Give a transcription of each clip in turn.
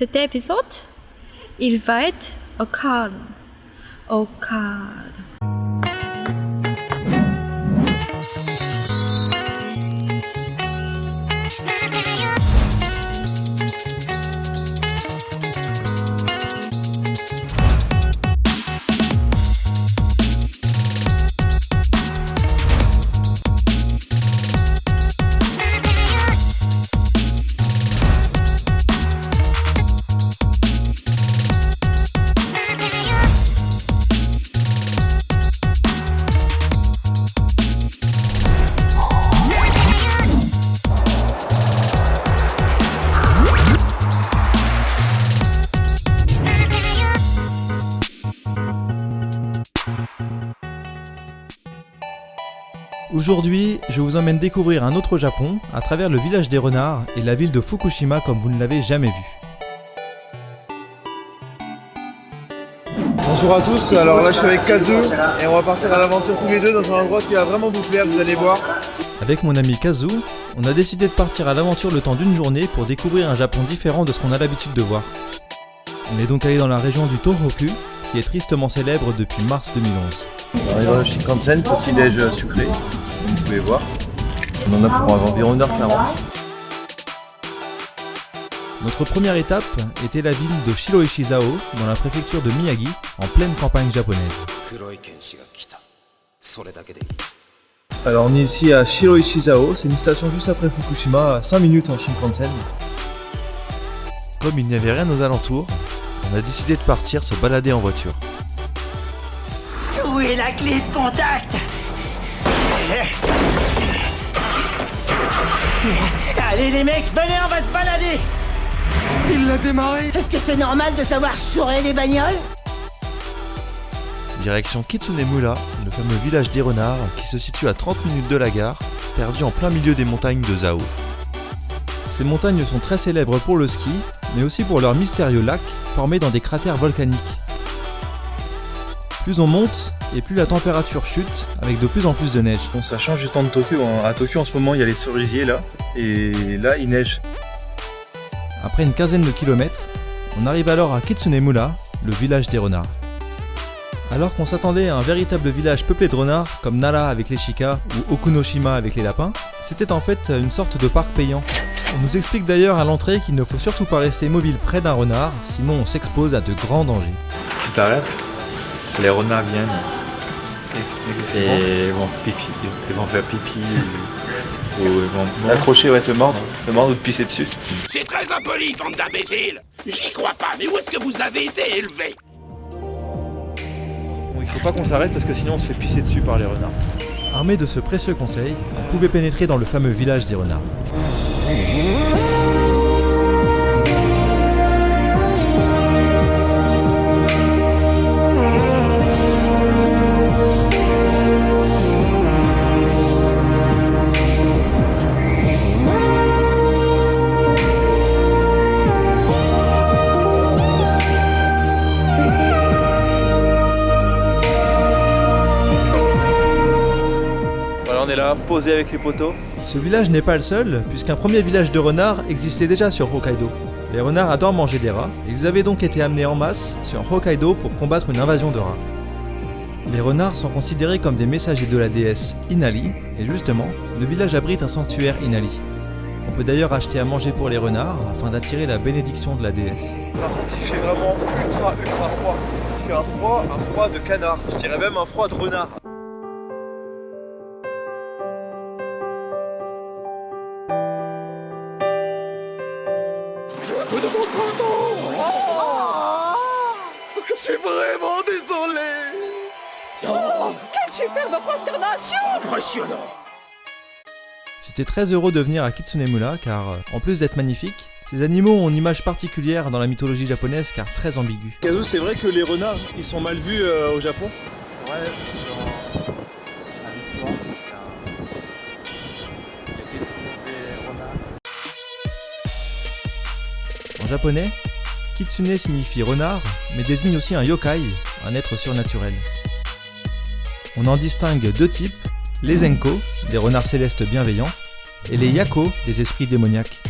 Cet épisode, il va être au calme. Au calme. Aujourd'hui, je vous emmène découvrir un autre Japon à travers le village des renards et la ville de Fukushima comme vous ne l'avez jamais vu. Bonjour à tous, alors là je suis avec Kazu et on va partir à l'aventure tous les deux dans un endroit qui va vraiment vous plaire, vous allez voir. Avec mon ami Kazu, on a décidé de partir à l'aventure le temps d'une journée pour découvrir un Japon différent de ce qu'on a l'habitude de voir. On est donc allé dans la région du Tohoku, qui est tristement célèbre depuis mars 2011. On arrive au Shinkansen, petit déj sucré, vous pouvez voir. On en a pour environ 1h40. Notre première étape était la ville de Shiroishizao, dans la préfecture de Miyagi, en pleine campagne japonaise. Alors on est ici à Shiroishizao, c'est une station juste après Fukushima, à 5 minutes en Shinkansen. Comme il n'y avait rien aux alentours, on a décidé de partir se balader en voiture. Où est la clé de contact? Allez les mecs, venez, on va se balader. Il l'a démarré. Est-ce que c'est normal de savoir chourer les bagnoles? Direction Kitsunemura, le fameux village des renards qui se situe à 30 minutes de la gare, perdu en plein milieu des montagnes de Zao. Ces montagnes sont très célèbres pour le ski, mais aussi pour leurs mystérieux lacs formés dans des cratères volcaniques. Plus on monte, et plus la température chute, avec de plus en plus de neige. Bon, ça change du temps de Tokyo. À Tokyo en ce moment il y a les cerisiers là, et là il neige. Après une quinzaine de kilomètres, on arrive alors à Kitsunemura, le village des renards. Alors qu'on s'attendait à un véritable village peuplé de renards, comme Nara avec les chikas ou Okunoshima avec les lapins, c'était en fait une sorte de parc payant. On nous explique d'ailleurs à l'entrée qu'il ne faut surtout pas rester mobile près d'un renard, sinon on s'expose à de grands dangers. Tu t'arrêtes, les renards viennent et ils vont faire pipi ou ils vont Accrocher, ouais, te mordre ou te pisser dessus. C'est très impoli, bande d'imbéciles. J'y crois pas, mais où est-ce que vous avez été élevés? Bon, il faut pas qu'on s'arrête parce que sinon on se fait pisser dessus par les renards. Armé de ce précieux conseil, on pouvait pénétrer dans le fameux village des renards. Voilà, on est là, posé avec les poteaux. Ce village n'est pas le seul, puisqu'un premier village de renards existait déjà sur Hokkaido. Les renards adorent manger des rats, et ils avaient donc été amenés en masse sur Hokkaido pour combattre une invasion de rats. Les renards sont considérés comme des messagers de la déesse Inari, et justement, le village abrite un sanctuaire Inari. On peut d'ailleurs acheter à manger pour les renards, afin d'attirer la bénédiction de la déesse. Par contre, il fait vraiment ultra froid. Il fait un froid de canard. Je dirais même un froid de renard. Je vous demande pardon. Je suis vraiment désolé. Quelle superbe prosternation! Impressionnant. J'étais très heureux de venir à Kitsunemura car, en plus d'être magnifique, ces animaux ont une image particulière dans la mythologie japonaise car très ambiguë. Kazu, c'est vrai que les renards, ils sont mal vus au Japon? C'est vrai, dans l'histoire, il y a des renards. En japonais, Kitsune signifie renard, mais désigne aussi un yokai, un être surnaturel. On en distingue deux types, les Zenko, des renards célestes bienveillants, et les Yako, des esprits démoniaques.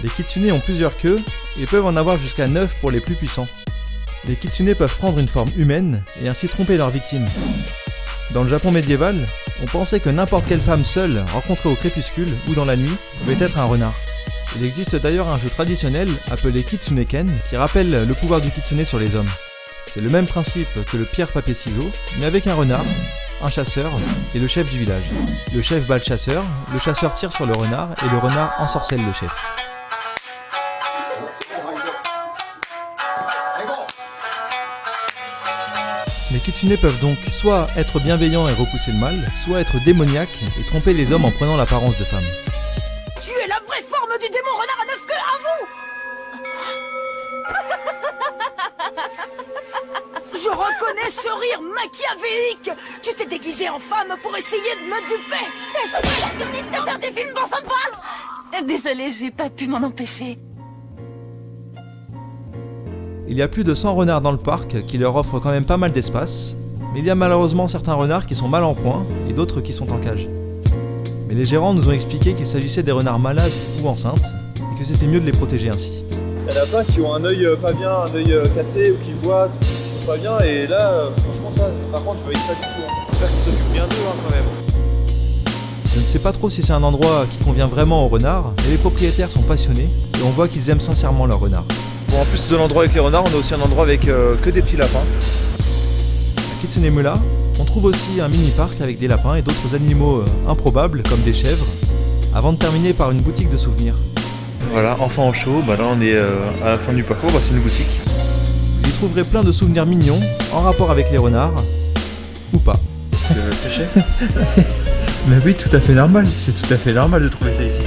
Les kitsune ont plusieurs queues et peuvent en avoir jusqu'à 9 pour les plus puissants. Les kitsune peuvent prendre une forme humaine et ainsi tromper leurs victimes. Dans le Japon médiéval, on pensait que n'importe quelle femme seule rencontrée au crépuscule ou dans la nuit pouvait être un renard. Il existe d'ailleurs un jeu traditionnel appelé Kitsuneken qui rappelle le pouvoir du kitsune sur les hommes. C'est le même principe que le pierre-papier-ciseaux, mais avec un renard, un chasseur et le chef du village. Le chef bat le chasseur tire sur le renard et le renard ensorcelle le chef. Les kitsune peuvent donc soit être bienveillants et repousser le mal, soit être démoniaques et tromper les hommes en prenant l'apparence de femmes. Tu es la vraie forme du démon renard à 9 queues, à vous. Je reconnais ce rire machiavélique. Tu t'es déguisé en femme pour essayer de me duper. Espèce de nid de faire des films pour ça de balle. Désolée, j'ai pas pu m'en empêcher. Il y a plus de 100 renards dans le parc qui leur offrent quand même pas mal d'espace, mais il y a malheureusement certains renards qui sont mal en point et d'autres qui sont en cage. Mais les gérants nous ont expliqué qu'il s'agissait des renards malades ou enceintes et que c'était mieux de les protéger ainsi. Il y en a plein qui ont un œil pas bien, un œil cassé ou qui boitent, qui sont pas bien et là franchement ça par contre je valide pas du tout. J'espère qu'ils s'occupent bien d'eux quand même. Je ne sais pas trop si c'est un endroit qui convient vraiment aux renards, mais les propriétaires sont passionnés et on voit qu'ils aiment sincèrement leurs renards. Bon, en plus de l'endroit avec les renards, on a aussi un endroit avec que des petits lapins. À Kitsunemura, on trouve aussi un mini-parc avec des lapins et d'autres animaux improbables comme des chèvres, avant de terminer par une boutique de souvenirs. Voilà, enfant au chaud, bah là on est à la fin du parcours, bah c'est une boutique. Vous y trouverez plein de souvenirs mignons en rapport avec les renards, ou pas. Tu veux pêcher? Mais oui, tout à fait normal, c'est tout à fait normal de trouver ça ici.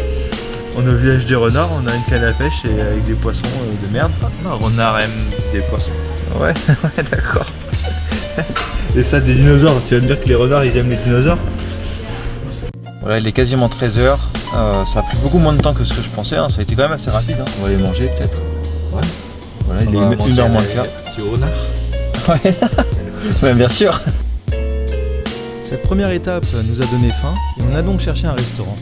On est au village des renards, on a une canne à pêche et avec des poissons de merde. Un renard aime des poissons. Ouais, ouais, d'accord. Et ça, des dinosaures, tu vas me dire que les renards ils aiment les dinosaures? Voilà, il est quasiment 13h. Ça a pris beaucoup moins de temps que ce que je pensais, hein. Ça a été quand même assez rapide. Hein. On va les manger peut-être. Ouais. Voilà, il est 1h moins le quart. Du renard? Ouais. Ouais, bien sûr. Cette première étape nous a donné faim et on a donc cherché un restaurant.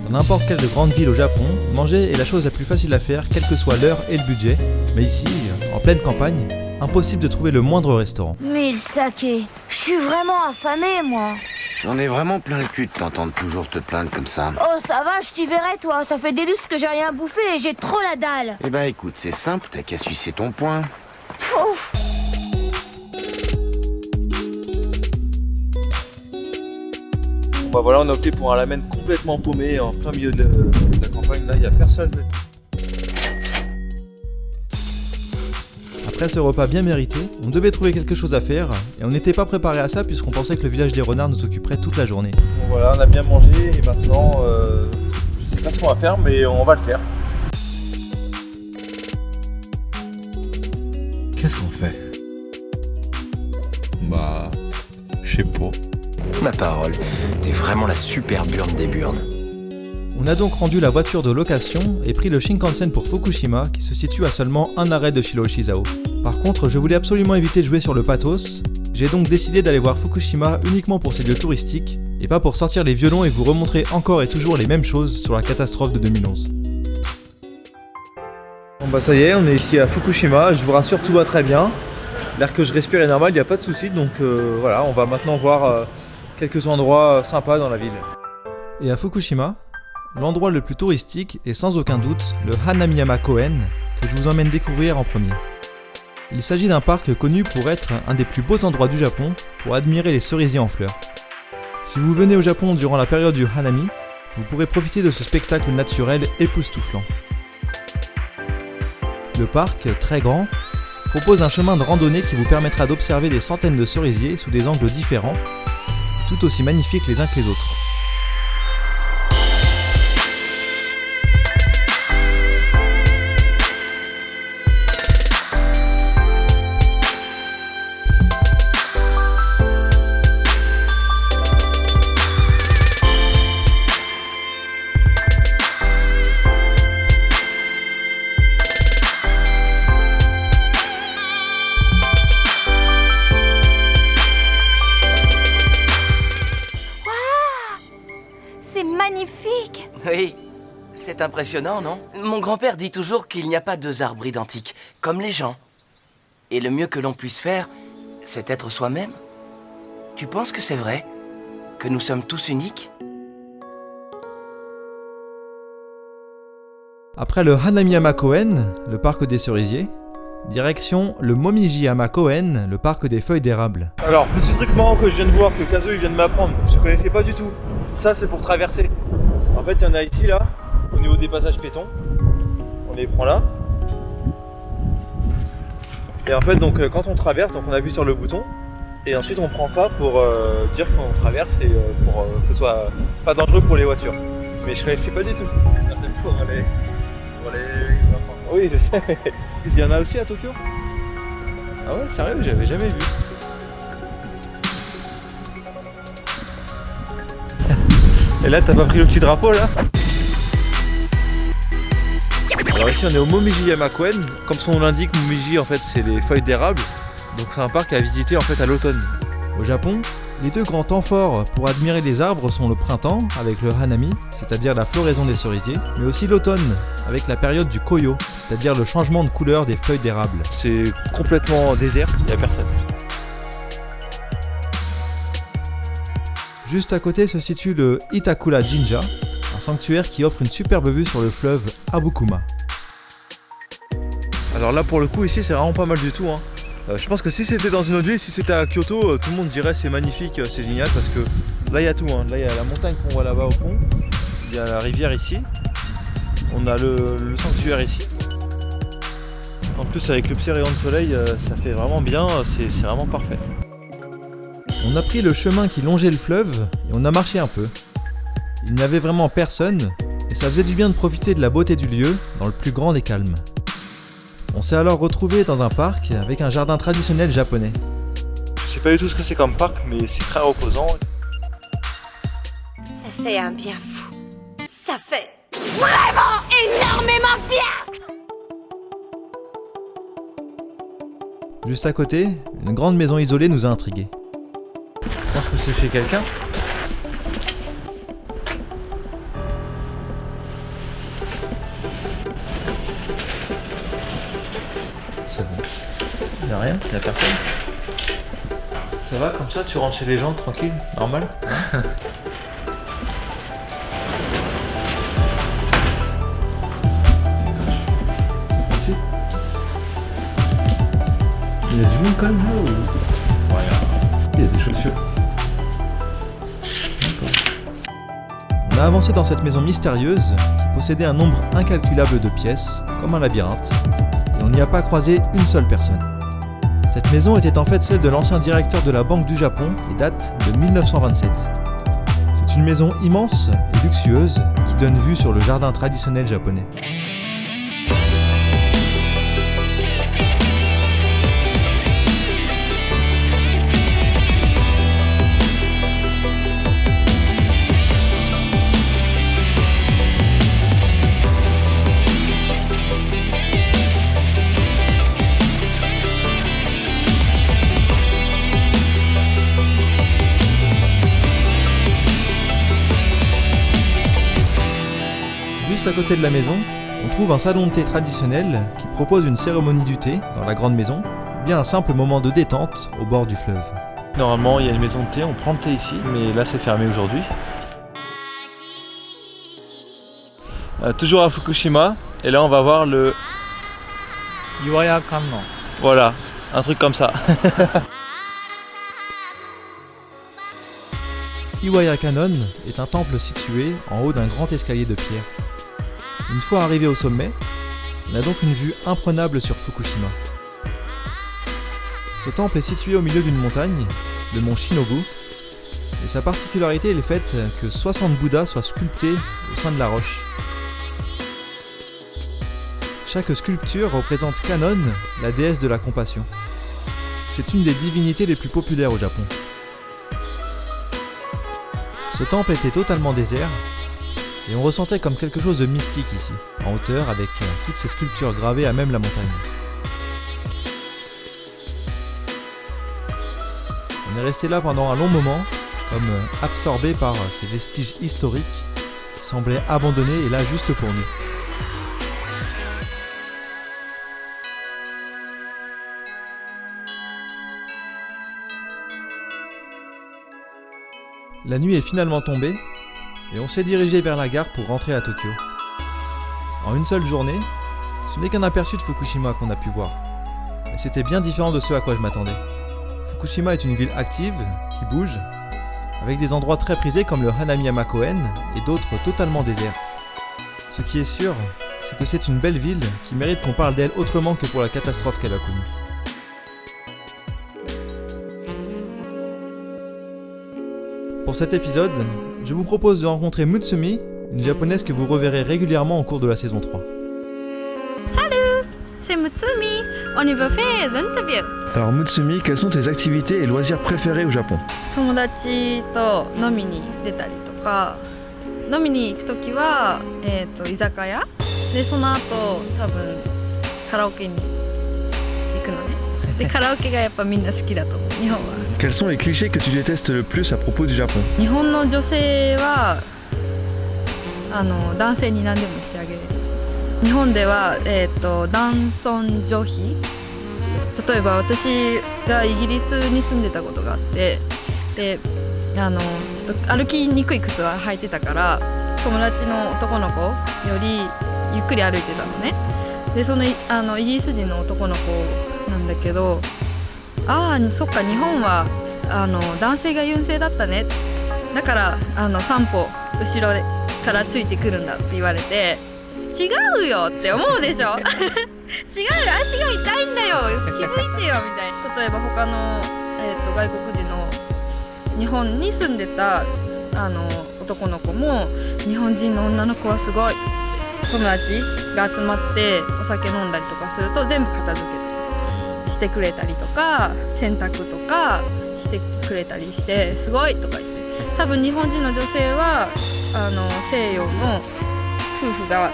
Dans n'importe quelle grande ville au Japon, manger est la chose la plus facile à faire, quelle que soit l'heure et le budget. Mais ici, en pleine campagne, impossible de trouver le moindre restaurant. Mais le saké, je suis vraiment affamée, moi. J'en ai vraiment plein le cul de t'entendre toujours te plaindre comme ça. Oh, ça va, je t'y verrai, toi. Ça fait des lustres que j'ai rien bouffé et j'ai trop la dalle. Eh ben écoute, c'est simple, t'as qu'à sucer ton poing. Ouf. Bah voilà, on a opté pour un ramen complètement paumé en plein milieu de la campagne, là il n'y a personne. Après ce repas bien mérité, on devait trouver quelque chose à faire et on n'était pas préparé à ça puisqu'on pensait que le village des renards nous occuperait toute la journée. Bon voilà, on a bien mangé et maintenant je sais pas ce qu'on va faire mais on va le faire. Qu'est-ce qu'on fait? Bah... je sais pas. Ma parole, t'es vraiment la super burne des burnes. On a donc rendu la voiture de location et pris le Shinkansen pour Fukushima qui se situe à seulement un arrêt de Shiroshizao. Par contre, je voulais absolument éviter de jouer sur le pathos, j'ai donc décidé d'aller voir Fukushima uniquement pour ses lieux touristiques et pas pour sortir les violons et vous remontrer encore et toujours les mêmes choses sur la catastrophe de 2011. Bon bah ça y est, on est ici à Fukushima, je vous rassure tout va très bien. L'air que je respire est normal, il n'y a pas de souci donc voilà, on va maintenant voir quelques endroits sympas dans la ville. Et à Fukushima, l'endroit le plus touristique est sans aucun doute le Hanamiyama Koen que je vous emmène découvrir en premier. Il s'agit d'un parc connu pour être un des plus beaux endroits du Japon pour admirer les cerisiers en fleurs. Si vous venez au Japon durant la période du Hanami, vous pourrez profiter de ce spectacle naturel époustouflant. Le parc, très grand, propose un chemin de randonnée qui vous permettra d'observer des centaines de cerisiers sous des angles différents, tout aussi magnifiques les uns que les autres. C'est impressionnant, non? Mon grand-père dit toujours qu'il n'y a pas deux arbres identiques, comme les gens. Et le mieux que l'on puisse faire, c'est être soi-même. Tu penses que c'est vrai? Que nous sommes tous uniques? Après le Hanamiyama Koen, le parc des cerisiers, direction le Momijiyama Koen, le parc des feuilles d'érable. Alors, petit truc marrant que je viens de voir, que Kazo il vient de m'apprendre, je ne connaissais pas du tout. Ça, c'est pour traverser. En fait, il y en a ici, là, au niveau des passages piétons. On les prend là. Et en fait, donc, quand on traverse, donc on appuie sur le bouton. Et ensuite, on prend ça pour dire qu'on traverse et pour que ce soit pas dangereux pour les voitures. Mais je ne connaissais pas du tout. Ah, c'est pour les enfants. Oui, je sais. Il y en a aussi à Tokyo? Ah ouais, sérieux, j'avais jamais vu. Et là, t'as pas pris le petit drapeau là? Alors ici, on est au Momijiyama Koen. Comme son nom l'indique, Momiji en fait, c'est les feuilles d'érable. Donc c'est un parc à visiter en fait à l'automne. Au Japon, les deux grands temps forts pour admirer les arbres sont le printemps, avec le hanami, c'est-à-dire la floraison des cerisiers, mais aussi l'automne, avec la période du koyo, c'est-à-dire le changement de couleur des feuilles d'érable. C'est complètement désert, il n'y a personne. Juste à côté se situe le Itakura Jinja, un sanctuaire qui offre une superbe vue sur le fleuve Abukuma. Alors là pour le coup ici c'est vraiment pas mal du tout, hein. Je pense que si c'était dans une autre ville, si c'était à Kyoto, tout le monde dirait c'est magnifique, c'est génial parce que là il y a tout, hein. Là il y a la montagne qu'on voit là-bas au fond, il y a la rivière ici, on a le sanctuaire ici. En plus avec le petit rayon de soleil, ça fait vraiment bien, c'est vraiment parfait. On a pris le chemin qui longeait le fleuve et on a marché un peu. Il n'y avait vraiment personne et ça faisait du bien de profiter de la beauté du lieu dans le plus grand des calmes. On s'est alors retrouvé dans un parc avec un jardin traditionnel japonais. Je sais pas du tout ce que c'est comme parc, mais c'est très reposant. Ça fait un bien fou. Ça fait vraiment énormément bien. Juste à côté, une grande maison isolée nous a intrigués. Je pense que c'est chez quelqu'un. C'est bon. Il n'y a rien, il n'y a personne. Ça va comme ça, tu rentres chez les gens tranquille, normal, hein? Il y a du monde quand même là ou... Ouais, il y a des chaussures. On a avancé dans cette maison mystérieuse qui possédait un nombre incalculable de pièces, comme un labyrinthe, et on n'y a pas croisé une seule personne. Cette maison était en fait celle de l'ancien directeur de la Banque du Japon et date de 1927. C'est une maison immense et luxueuse qui donne vue sur le jardin traditionnel japonais. Juste à côté de la maison, on trouve un salon de thé traditionnel qui propose une cérémonie du thé dans la grande maison, ou bien un simple moment de détente au bord du fleuve. Normalement il y a une maison de thé, on prend le thé ici, mais là c'est fermé aujourd'hui. Toujours à Fukushima, et là on va voir le Iwaya Kannon. Voilà, un truc comme ça. Iwaya Kannon est un temple situé en haut d'un grand escalier de pierre. Une fois arrivé au sommet, on a donc une vue imprenable sur Fukushima. Ce temple est situé au milieu d'une montagne, le mont Shinobu, et sa particularité est le fait que 60 Bouddhas soient sculptés au sein de la roche. Chaque sculpture représente Kannon, la déesse de la compassion. C'est une des divinités les plus populaires au Japon. Ce temple était totalement désert, et on ressentait comme quelque chose de mystique ici, en hauteur avec toutes ces sculptures gravées à même la montagne. On est resté là pendant un long moment, comme absorbé par ces vestiges historiques semblait abandonné et là juste pour nous. La nuit est finalement tombée et on s'est dirigé vers la gare pour rentrer à Tokyo. En une seule journée, ce n'est qu'un aperçu de Fukushima qu'on a pu voir. Mais c'était bien différent de ce à quoi je m'attendais. Fukushima est une ville active, qui bouge, avec des endroits très prisés comme le Hanamiyama-koen et d'autres totalement déserts. Ce qui est sûr, c'est que c'est une belle ville qui mérite qu'on parle d'elle autrement que pour la catastrophe qu'elle a connue. Pour cet épisode, je vous propose de rencontrer Mutsumi, une japonaise que vous reverrez régulièrement au cours de la saison 3. Salut, c'est Mutsumi. On y va faire l'interview. Alors Mutsumi, quelles sont tes activités et loisirs préférés au Japon? 友達と飲みに出たりとか、飲みに行くときは、居酒屋で、その後多分カラオケに行くのね。でカラオケがやっぱみんな好きだと思う、日本は。Quels sont les clichés que tu détestes le plus à propos du Japon? 日本の女性は男性に何でもしてあげる。日本では、男尊女卑。例えば私がイギリスに住んでたことがあって、でちょっと歩きにくい靴は履いてたから、友達の男の子よりゆっくり歩いてたのね。でそのイギリス人の男の子なんだけど、そっか、日本は男性が優勢だったね、だから3歩後ろからついてくるんだって言われて、違うよって思うでしょ違うよ、足が痛いんだよ、気づいてよみたいな。例えば他の、外国人の日本に住んでた男の子も、日本人の女の子はすごい、友達が集まってお酒飲んだりとかすると全部片付けしてくれたりとか、洗濯とかしてくれたりして、すごいとか言って、多分日本人の女性は西洋の夫婦が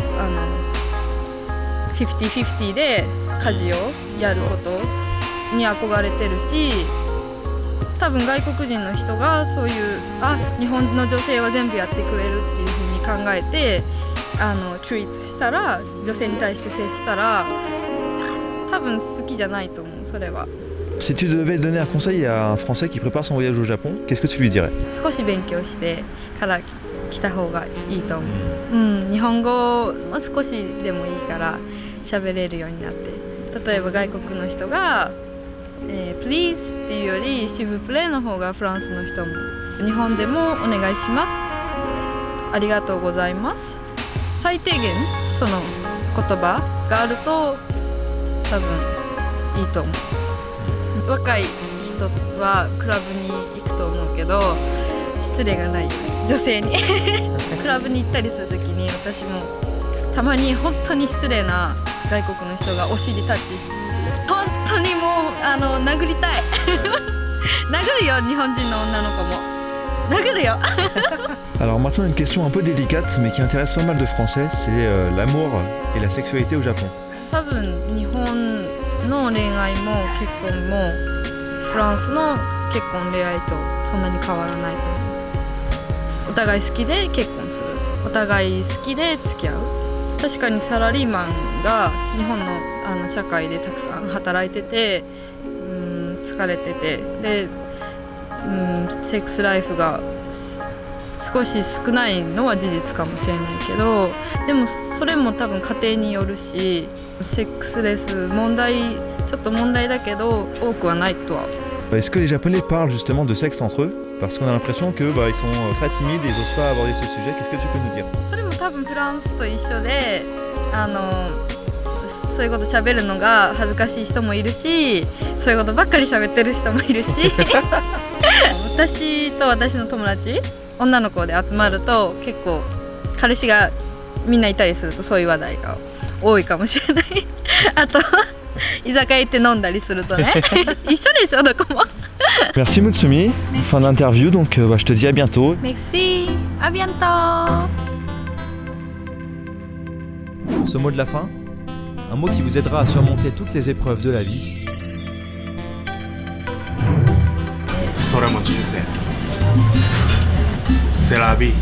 50-50で家事をやることに憧れてるし、多分外国人の人がそういう日本の女性は全部やってくれるっていう風に考えてトリートしたら、女性に対して接したら多分好きじゃないと思う、それは。Si tu devais donner un conseil à un Français qui prépare son voyage au Japon, qu'est-ce que tu lui dirais? 少し勉強してから来た方がいいと思う。日本語も少しでもいいから喋れるようになって、例えば外国の人が、Please っていうよりシブプレイの方がフランスの人も、日本でもお願いします、ありがとうございます、最低限その言葉があると多分いいと思う。若い人はクラブに行くと思うけど、失礼がないよ女性にクラブに行ったりするときに、私もたまに本当に失礼な外国の人がお尻タッチして、本当にもう殴りたい殴るよ、日本人の女の子も殴るよAlors maintenant une question un peu délicate mais qui intéresse pas mal de Français, c'est l'amour et la sexualité au Japon. 多分日本の恋愛も結婚もフランスの結婚恋愛とそんなに変わらないと思う。お互い好きで結婚する、お互い好きで付き合う。確かにサラリーマンが日本の社会でたくさん働いてて、疲れてて、で、セックスライフが少し少ないのは事実かもしれないけど、でもそれも多分家庭によるし、セックスレスちょっと問題だけど多くはないとは。Est-ce que les Japonais parlent justement de sexe entre eux? Parce qu'on a l'impression que ils sont très timides et ils n'osent pas aborder ce sujet. Qu'est-ce que tu peux nous dire? それも多分フランスと一緒で、そういうこと喋るのが恥ずかしい人もいるし、そういうことばっかり喋ってる人もいるし私と私の友達、女の子で集まると結構彼氏がみんないたりするとそういう話題が多いかもしれないあと居酒屋行って飲んだりするとね一緒でしょ、どこもMerci Mutsumi, fin de l'interview, donc je te dis à bientôt. Merci, à bientôt. Pour ce mot de la fin, un mot qui vous aidera à surmonter toutes les épreuves de la vie. それも人生セラビ